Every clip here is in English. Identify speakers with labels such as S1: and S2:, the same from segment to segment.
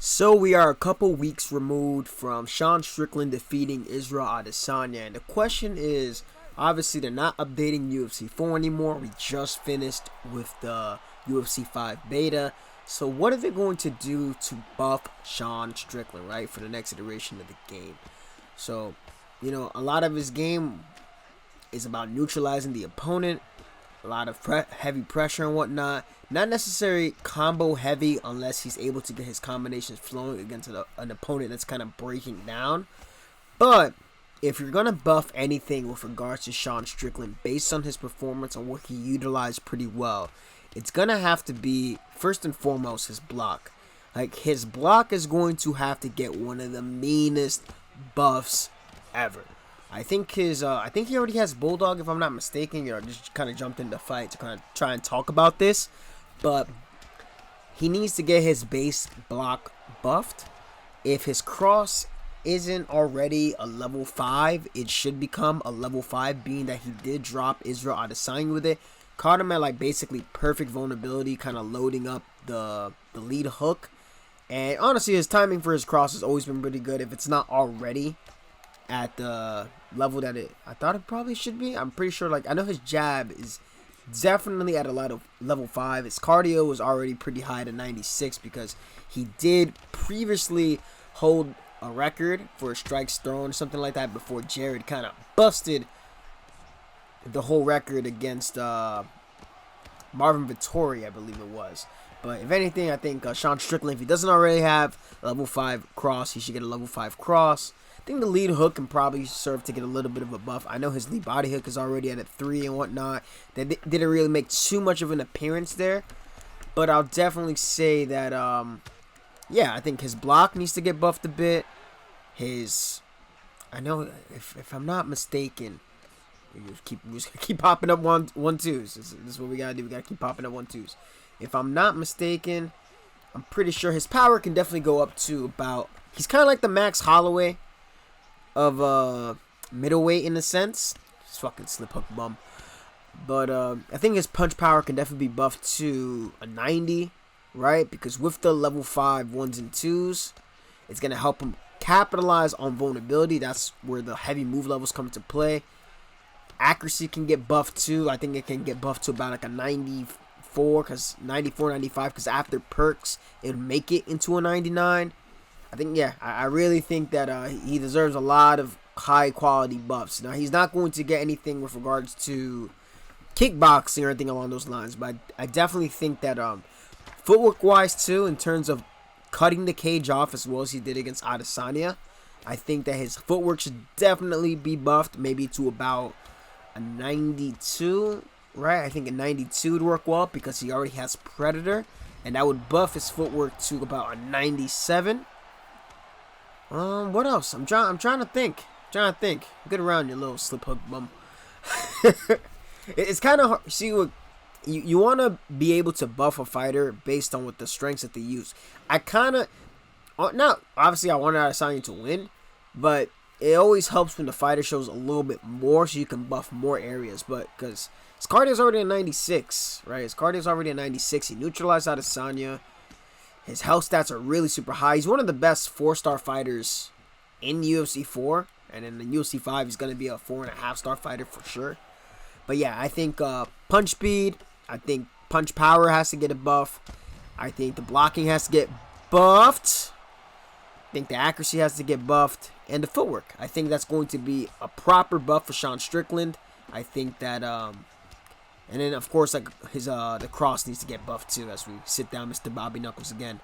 S1: So we are a couple weeks removed from Sean Strickland defeating Israel Adesanya, and the question is, obviously they're not updating UFC 4 anymore. We just finished with the UFC 5 beta. So what are they going to do to buff Sean Strickland, right, for the next iteration of the game? So, a lot of his game is about neutralizing the opponent, a lot of heavy pressure and whatnot. Not necessarily combo heavy unless he's able to get his combinations flowing against an opponent that's kind of breaking down. But if you're going to buff anything with regards to Sean Strickland based on his performance and what he utilized pretty well, it's going to have to be, first and foremost, his block. Like, his block is going to have to get one of the meanest buffs ever. I think he already has Bulldog, if I'm not mistaken. Just kind of jumped into the fight to kind of try and talk about this. But he needs to get his base block buffed. If his cross isn't already a level 5, it should become a level 5, being that he did drop Israel Adesanya with it. Caught him at like basically perfect vulnerability, kind of loading up the lead hook. And honestly, his timing for his cross has always been pretty good. If it's not already at the level that I thought it probably should be. I'm pretty sure, I know his jab is definitely at a lot of level 5. His cardio was already pretty high to 96 because he did previously hold a record for strikes thrown or something like that before Jared kind of busted the whole record against Marvin Vettori, I believe it was. But if anything, I think Sean Strickland, if he doesn't already have a level 5 cross, he should get a level 5 cross. I think the lead hook can probably serve to get a little bit of a buff. I know his lead body hook is already at a 3 and whatnot. That didn't really make too much of an appearance there. But I'll definitely say that, I think his block needs to get buffed a bit. I know, if I'm not mistaken, we just keep popping up one twos. This is what we gotta do. We gotta keep popping up 1-2s. If I'm not mistaken, I'm pretty sure his power can definitely go up to about. He's kind of like the Max Holloway of middleweight in a sense. Just fucking slip hook bum. But I think his punch power can definitely be buffed to a 90, right? Because with the level 5 1s and 2s, it's gonna help him capitalize on vulnerability. That's where the heavy move levels come into play. Accuracy can get buffed too. I think it can get buffed to about like a 94, 95, because after perks, it would make it into a 99. I think, I really think that he deserves a lot of high quality buffs. Now, he's not going to get anything with regards to kickboxing or anything along those lines, but I definitely think that footwork wise too, in terms of cutting the cage off as well as he did against Adesanya, I think that his footwork should definitely be buffed, maybe to about a 92, right? I think a 92 would work well because he already has Predator, and that would buff his footwork to about a 97. What else? I'm trying to think. Good around, you little slip hook bum. It's kind of hard. See, what you want to be able to buff a fighter based on what the strengths that they use. I kind of, now obviously I wanted Adesanya to win, but it always helps when the fighter shows a little bit more so you can buff more areas. But because his cardio is already at 96, right? His cardio is already at 96. He neutralized Adesanya. His health stats are really super high. He's one of the best 4-star fighters in UFC 4. And in the UFC 5, he's going to be a 4.5-star fighter for sure. But I think punch speed, I think punch power has to get a buff. I think the blocking has to get buffed. I think the accuracy has to get buffed. And the footwork. I think that's going to be a proper buff for Sean Strickland. I think that, and then of course, like his the cross needs to get buffed too as we sit down Mr. Bobby Knuckles again.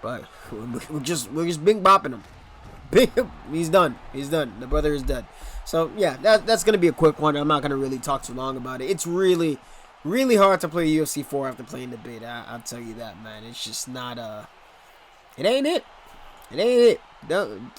S1: But we're just bing bopping him. He's done. The brother is dead. So that's gonna be a quick one. I'm not gonna really talk too long about it. It's really, really hard to play UFC 4 after playing the beta. I'll tell you that, man. It's just not it ain't it. It ain't it. Don't.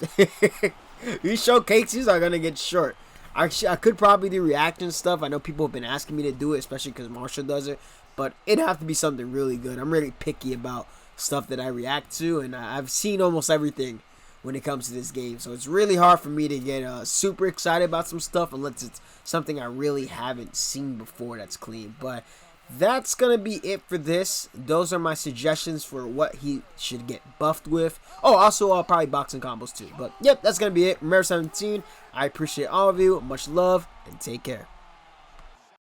S1: These showcases are gonna get short. I could probably do reaction stuff. I know people have been asking me to do it, especially because Marshall does it. But it'd have to be something really good. I'm really picky about stuff that I react to, and I've seen almost everything when it comes to this game. So it's really hard for me to get super excited about some stuff unless it's something I really haven't seen before that's clean. But that's going to be it for this. Those are my suggestions for what he should get buffed with. Oh, also probably boxing combos too. But yep, that's going to be it. Remember 17. I appreciate all of you. Much love and take care.